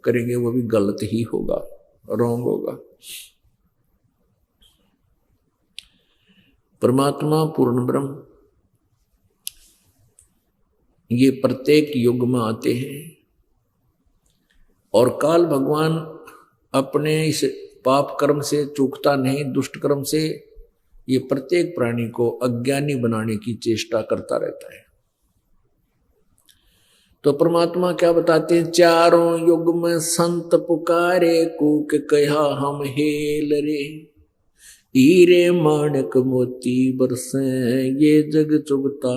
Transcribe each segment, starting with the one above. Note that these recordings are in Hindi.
करेंगे वो भी गलत ही होगा, रॉन्ग होगा। परमात्मा पूर्ण ब्रह्म ये प्रत्येक युग में आते हैं और काल भगवान अपने इस पाप कर्म से चूकता नहीं, दुष्ट कर्म से ये प्रत्येक प्राणी को अज्ञानी बनाने की चेष्टा करता रहता है। तो परमात्मा क्या बताते हैं, चारों युग में संत पुकारे कूक कहा हम हेल रे, हीरे माणक मोती बरसे ये जग चुगता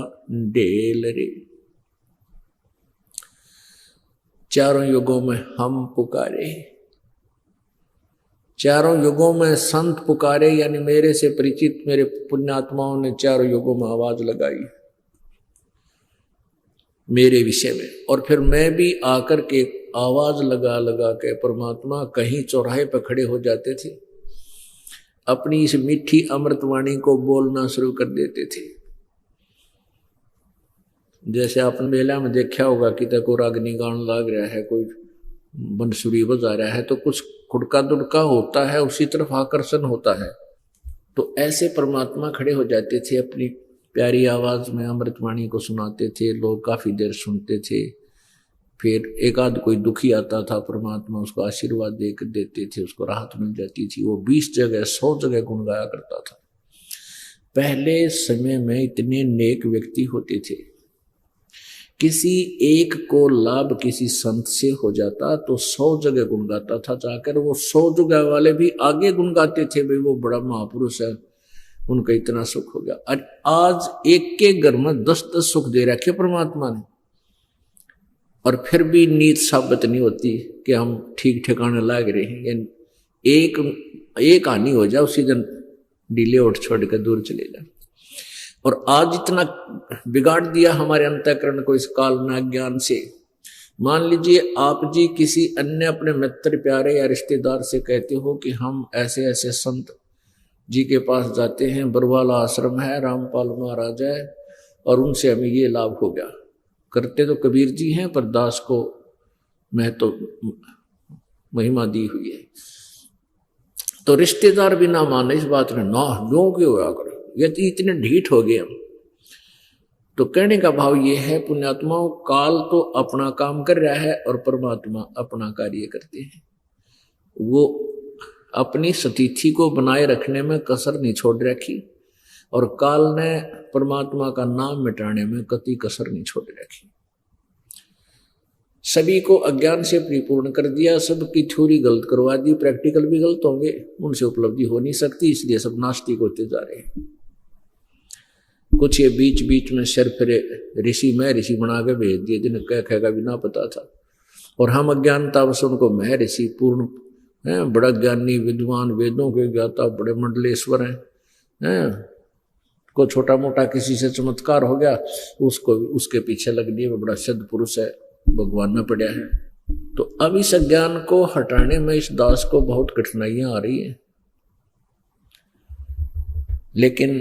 ढेल रे। चारों युगों में हम पुकारे, चारों युगों में संत पुकारे, यानी मेरे से परिचित मेरे पुण्यात्माओं ने चारों युगों में आवाज लगाई मेरे विषय में। और फिर मैं भी आकर के आवाज लगा लगा के परमात्मा कहीं चौराहे पर खड़े हो जाते थे, अपनी इस मीठी अमृतवाणी को बोलना शुरू कर देते थे। जैसे आपने मेला में देखा होगा कि कोई रागनी गान लाग रहा है, कोई बंसुरी बजा रहा है, तो कुछ खुड़का दुड़का होता है, उसी तरफ आकर्षण होता है। तो ऐसे परमात्मा खड़े हो जाते थे, अपनी प्यारी आवाज में अमृतवाणी को सुनाते थे, लोग काफी देर सुनते थे। फिर एक आध कोई दुखी आता था, परमात्मा उसको आशीर्वाद देकर देते थे, उसको राहत मिल जाती थी। वो 20 जगह 100 जगह गुण गाया करता था। पहले समय में इतने नेक व्यक्ति होते थे, किसी एक को लाभ किसी संत से हो जाता तो 100 जगह गुण गाता था, जाकर वो 100 जगह वाले भी आगे गुण गाते थे, भाई वो बड़ा महापुरुष है, उनका इतना सुख हो गया। और आज एक के घर में 10-10 सुख दे रखे परमात्मा ने, और फिर भी नीत साबित नहीं होती कि हम ठीक ठिकाने लाग रहे हैं। एक हानि हो जाए उसी दिन ढीले उठ छोड़ कर दूर चले जाए। और आज इतना बिगाड़ दिया हमारे अंतःकरण को इस काल में ज्ञान से। मान लीजिए आप जी किसी अन्य अपने मित्र प्यारे या रिश्तेदार से कहते हो कि हम ऐसे ऐसे संत जी के पास जाते हैं, बरवाला आश्रम है, रामपाल महाराज है, और उनसे हमें ये लाभ हो गया। करते तो कबीर जी हैं, पर दास को मैं तो महिमा दी हुई है। तो रिश्तेदार भी ना माने इस बात में, ना नो क्यों होया करो, ये तो इतने ढीठ हो गए हम। तो कहने का भाव ये है, पुण्यात्माओं, काल तो अपना काम कर रहा है और परमात्मा अपना कार्य करते हैं। वो अपनी सतिथि को बनाए रखने में कसर नहीं छोड़ रखी, और काल ने परमात्मा का नाम मिटाने में कति कसर नहीं छोड़ रखी। सभी को अज्ञान से परिपूर्ण कर दिया, सबकी थ्योरी गलत करवा दी, प्रैक्टिकल भी गलत होंगे, उनसे उपलब्धि हो नहीं सकती, इसलिए सब नास्तिक होते जा रहे हैं। कुछ ये बीच बीच में सिर फिरे ऋषि मैं ऋषि बना के भेज दिए, जिन्हें कह का भी ना पता था, और हम अज्ञानतावश उनको मैं ऋषि पूर्ण है, बड़ा ज्ञानी विद्वान वेदों के ज्ञाता बड़े मंडलेश्वर हैं, को छोटा मोटा किसी से चमत्कार हो गया उसको उसके पीछे लग दिए, वो बड़ा सिद्ध पुरुष है, भगवान में पड़ा है। तो अब इस अज्ञान को हटाने में इस दास को बहुत कठिनाइयां आ रही हैं, लेकिन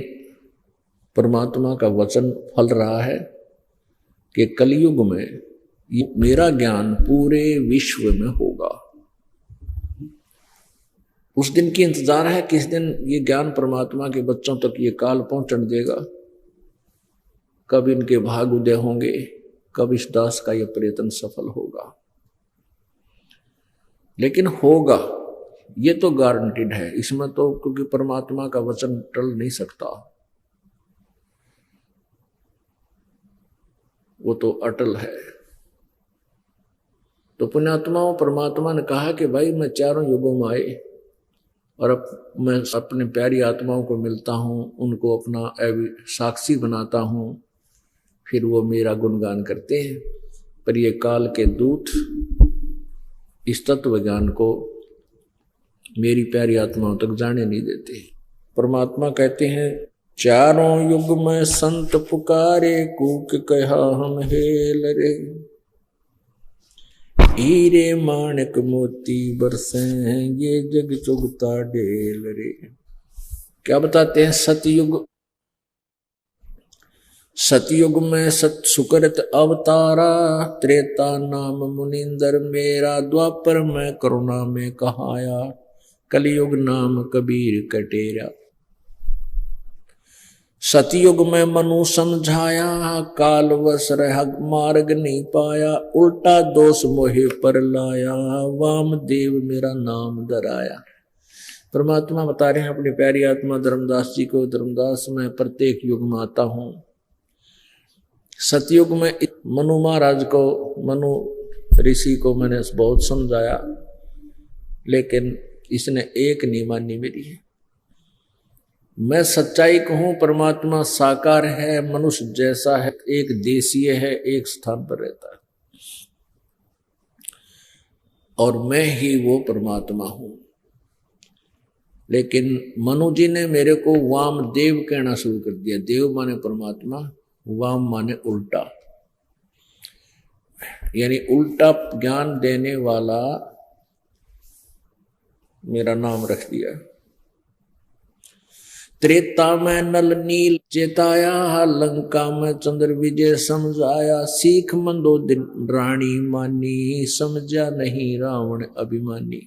परमात्मा का वचन फल रहा है कि कलयुग में ये मेरा ज्ञान पूरे विश्व में होगा। उस दिन की इंतजार है, किस दिन ये ज्ञान परमात्मा के बच्चों तक ये काल पहुंचने देगा, कब इनके भाग उदय होंगे, कब इस दास का ये प्रयत्न सफल होगा। लेकिन होगा, ये तो गारंटीड है, इसमें तो क्योंकि परमात्मा का वचन टल नहीं सकता, वो तो अटल है। तो पुण्यात्माओं, परमात्मा ने कहा कि भाई मैं चारों युगों में आए और अब मैं अपने प्यारी आत्माओं को मिलता हूँ, उनको अपना साक्षी बनाता हूँ, फिर वो मेरा गुणगान करते हैं। पर ये काल के दूत इस तत्व ज्ञान को मेरी प्यारी आत्माओं तक जाने नहीं देते। परमात्मा कहते हैं, चारों युग में संत पुकारे कूक कहा हम हेल रे, हीरे माणक मोती बरसे ये जग चुगता ढेल रे। क्या बताते हैं, सतयुग सतयुग में सत सुकृत अवतारा, त्रेता नाम मुनिंदर मेरा, द्वापर में करुणा में कहाया, कलयुग नाम कबीर कटेरा। सतयुग में मनु समझाया, काल वश रह मार्ग नहीं पाया, उल्टा दोष मोहे पर लाया, वामदेव मेरा नाम धराया। परमात्मा बता रहे हैं अपनी प्यारी आत्मा धर्मदास जी को, धर्मदास मैं प्रत्येक युग में आता हूं। सतयुग में मनु महाराज को, मनु ऋषि को मैंने बहुत समझाया, लेकिन इसने एक नहीं मानी मेरी। मैं सच्चाई कहूं, परमात्मा साकार है, मनुष्य जैसा है, एक देशीय है, एक स्थान पर रहता है, और मैं ही वो परमात्मा हूं। लेकिन मनु जी ने मेरे को वामदेव कहना शुरू कर दिया। देव माने परमात्मा, वाम माने उल्टा, यानी उल्टा ज्ञान देने वाला मेरा नाम रख दिया। त्रेता में नल नील चेताया, लंका में चंद्र विजय समझाया, सीख मंदोदरी रानी मानी, समझा नहीं रावण अभिमानी।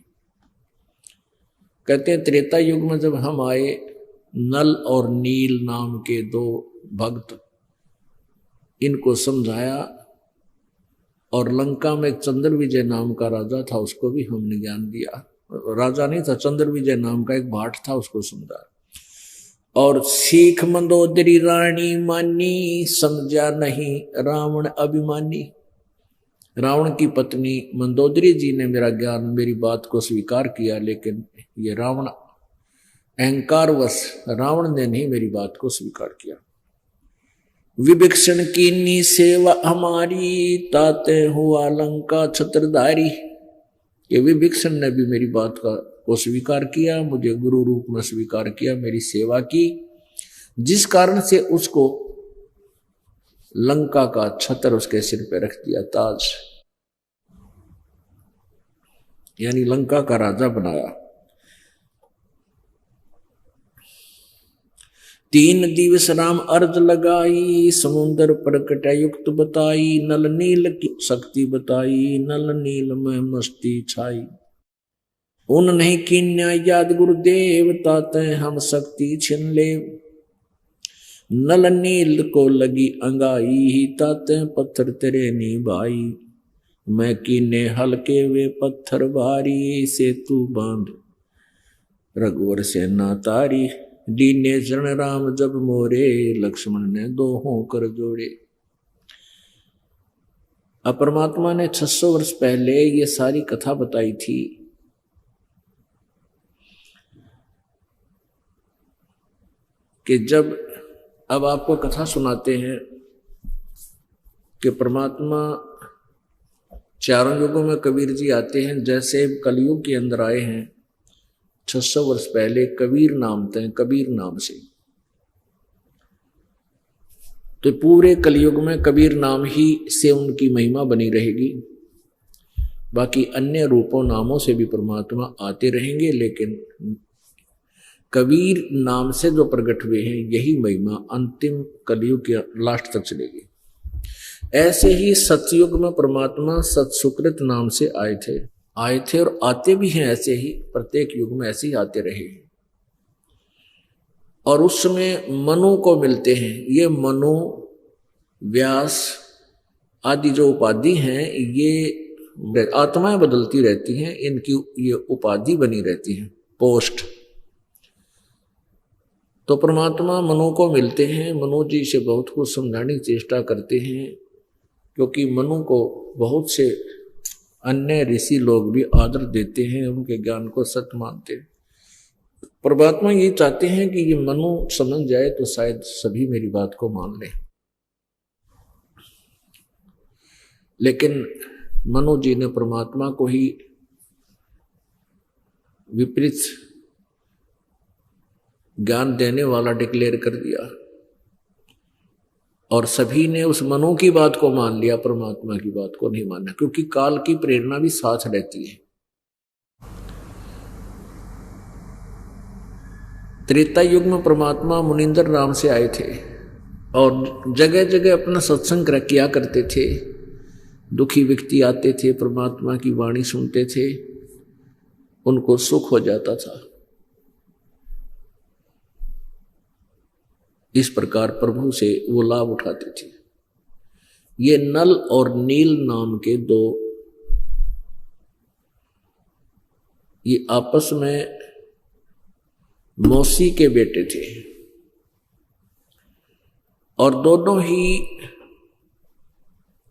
कहते हैं त्रेता युग में जब हम आए, नल और नील नाम के दो भक्त, इनको समझाया, और लंका में चंद्र विजय नाम का राजा था, उसको भी हमने ज्ञान दिया। राजा नहीं था, चंद्र विजय नाम का एक भाट था, उसको समझाया। और सीख मंदोदरी रानी मानी, समझा नहीं रावण अभिमानी। रावण की पत्नी मंदोदरी जी ने मेरा ज्ञान, मेरी बात को स्वीकार किया, लेकिन ये रावण अहंकारवश, रावण ने नहीं मेरी बात को स्वीकार किया। विभीषण कीनी सेवा हमारी, ताते हुआ लंका छत्रधारी। ये विभीषण ने भी मेरी बात को स्वीकार किया, मुझे गुरु रूप में स्वीकार किया, मेरी सेवा की, जिस कारण से उसको लंका का छत्र उसके सिर पे रख दिया, ताज, यानी लंका का राजा बनाया। 3 दिवस राम अर्ज लगाई, समुद्र प्रकट युक्त बताई, नल नील की शक्ति बताई, नल नील में मस्ती छाई। उन नहीं कीन्या याद गुरुदेव, ताते हम शक्ति छिन ले, नल नील को लगी अंगाई, ताते पत्थर तेरे नी भाई। मैं कीने हल्के वे पत्थर भारी, से तू बांध रघुवर से ना तारी। दीने शरण राम जब मोरे, लक्ष्मण ने 2 होकर जोड़े। अब परमात्मा ने 600 वर्ष पहले ये सारी कथा बताई थी। कि जब अब आपको कथा सुनाते हैं कि परमात्मा चारों युगों में कबीर जी आते हैं, जैसे कलयुग के अंदर आए हैं 600 वर्ष पहले कबीर नाम थे, कबीर नाम से, तो पूरे कलयुग में कबीर नाम ही से उनकी महिमा बनी रहेगी। बाकी अन्य रूपों नामों से भी परमात्मा आते रहेंगे, लेकिन कबीर नाम से जो प्रकट हुए हैं यही महिमा अंतिम कलयुग के लास्ट तक चलेगी। ऐसे ही सतयुग में परमात्मा सत्सुकृत नाम से आए थे और आते भी हैं, ऐसे ही प्रत्येक युग में ऐसे ही आते रहे। और उसमें मनु को मिलते हैं। ये मनु, व्यास आदि जो उपाधि हैं, ये आत्माएं बदलती रहती हैं, इनकी ये उपाधि बनी रहती है, पोस्ट। तो परमात्मा मनु को मिलते हैं, मनु जी से बहुत कुछ समझाने की चेष्टा करते हैं, क्योंकि मनु को बहुत से अन्य ऋषि लोग भी आदर देते हैं, उनके ज्ञान को सत्य मानते हैं। परमात्मा ये चाहते हैं कि ये मनु समझ जाए तो शायद सभी मेरी बात को मान लें। लेकिन मनु जी ने परमात्मा को ही विपरीत ज्ञान देने वाला डिक्लेयर कर दिया, और सभी ने उस मनु की बात को मान लिया, परमात्मा की बात को नहीं माना, क्योंकि काल की प्रेरणा भी साथ रहती है। त्रेता युग में परमात्मा मुनिंदर नाम से आए थे, और जगह जगह अपना सत्संग किया करते थे। दुखी व्यक्ति आते थे, परमात्मा की वाणी सुनते थे, उनको सुख हो जाता था। इस प्रकार प्रभु से वो लाभ उठाते थे। ये नल और नील नाम के दो, ये आपस में मौसी के बेटे थे और दोनों ही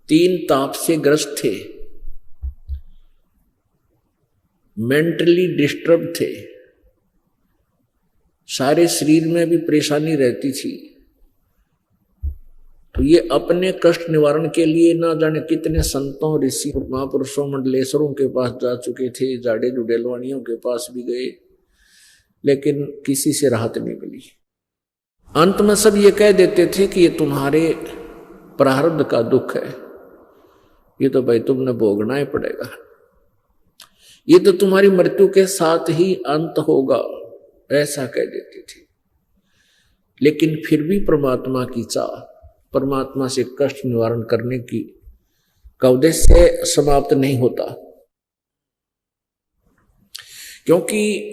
3 ताप से ग्रस्त थे, मेंटली डिस्टर्ब थे, सारे शरीर में भी परेशानी रहती थी। तो ये अपने कष्ट निवारण के लिए ना जाने कितने संतों, ऋषि, महापुरुषों, मंडलेश्वरों के पास जा चुके थे, जाड़े जुड़ेलवानियों के पास भी गए, लेकिन किसी से राहत नहीं मिली। अंत में सब ये कह देते थे कि ये तुम्हारे प्रारब्ध का दुख है, ये तो भाई तुमने भोगना ही पड़ेगा, ये तो तुम्हारी मृत्यु के साथ ही अंत होगा, ऐसा कह देते थे। लेकिन फिर भी परमात्मा की चाह, परमात्मा से कष्ट निवारण करने की का उद्देश्य समाप्त नहीं होता, क्योंकि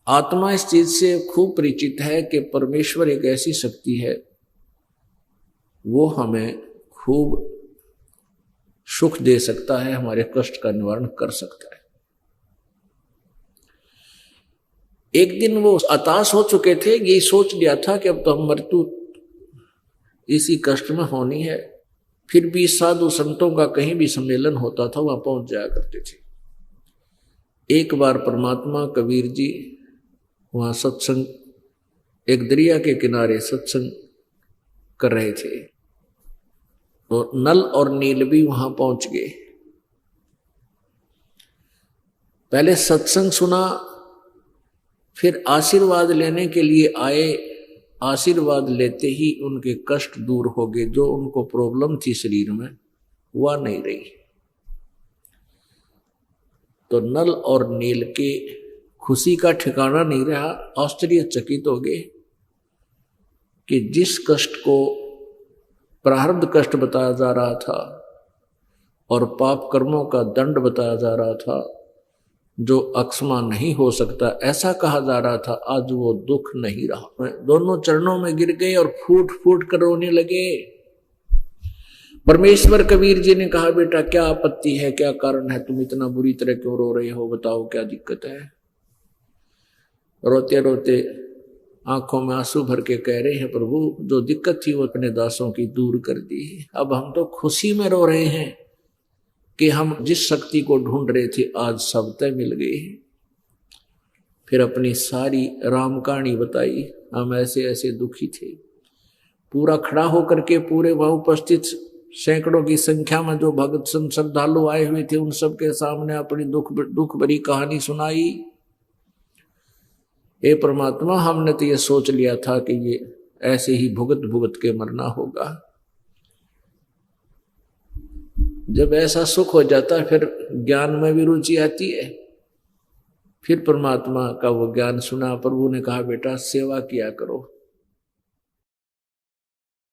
आत्मा इस चीज से खूब परिचित है कि परमेश्वर एक ऐसी शक्ति है, वो हमें खूब सुख दे सकता है, हमारे कष्ट का निवारण कर सकता है। एक दिन वो हताश हो चुके थे, ये सोच लिया था कि अब तो हम मृत्यु इसी कष्ट में होनी है। फिर भी साधु संतों का कहीं भी सम्मेलन होता था, वहां पहुंच जाया करते थे। एक बार परमात्मा कबीर जी वहां सत्संग, एक दरिया के किनारे सत्संग कर रहे थे, तो नल और नील भी वहां पहुंच गए। पहले सत्संग सुना, फिर आशीर्वाद लेने के लिए आए। आशीर्वाद लेते ही उनके कष्ट दूर हो गए, जो उनको प्रॉब्लम थी शरीर में वह नहीं रही। तो नल और नील के खुशी का ठिकाना नहीं रहा। आश्चर्यचकित हो गए कि जिस कष्ट को प्रारब्ध कष्ट बताया जा रहा था और पाप कर्मों का दंड बताया जा रहा था, जो अक्षमा नहीं हो सकता ऐसा कहा जा रहा था, आज वो दुख नहीं रहा। दोनों चरणों में गिर गए और फूट फूट कर रोने लगे। परमेश्वर कबीर जी ने कहा, बेटा क्या आपत्ति है, क्या कारण है, तुम इतना बुरी तरह क्यों रो रहे हो, बताओ क्या दिक्कत है। रोते रोते आंखों में आंसू भर के कह रहे हैं, प्रभु जो दिक्कत थी वो अपने दासों की दूर कर दी, अब हम तो खुशी में रो रहे हैं कि हम जिस शक्ति को ढूंढ रहे थे आज सब तय मिल गई। फिर अपनी सारी राम कहानी बताई, हम ऐसे ऐसे दुखी थे। पूरा खड़ा होकर के पूरे वहां उपस्थित सैकड़ों की संख्या में जो भगत श्रद्धालु आए हुए थे, उन सब के सामने अपनी दुख भरी कहानी सुनाई। हे परमात्मा, हमने तो ये सोच लिया था कि ये ऐसे ही भुगत भुगत के मरना होगा। जब ऐसा सुख हो जाता है फिर ज्ञान में भी रुचि आती है। फिर परमात्मा का वो ज्ञान सुना। प्रभु ने कहा, बेटा सेवा किया करो,